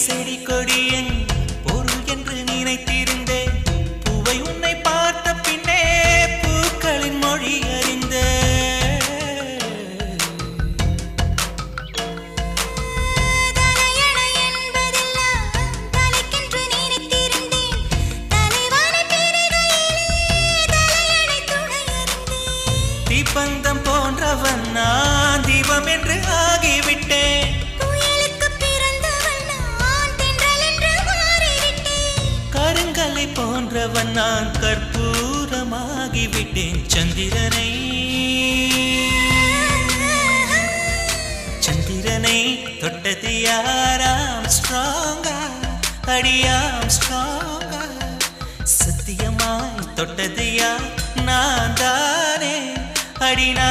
செடி கொடியின் பொருள் என்று நினைத்திருந்தேன். பூவை உன்னை பார்த்த பின்னே பூக்களின் மொழி அறிந்த. தீபந்தம் போன்றவன் நான் தீபம் என்று ஆகிவிட்டேன். கருங்கலை போன்றவன் நான் கற்பூரமாகிவிட்டேன். சந்திரனை தொட்டது யாராம் ஸ்ட்ராங்கா, அடியாம் ஸ்ட்ராங்கா. சத்தியமாய் தொட்டது யார்? நான் தானே அடினா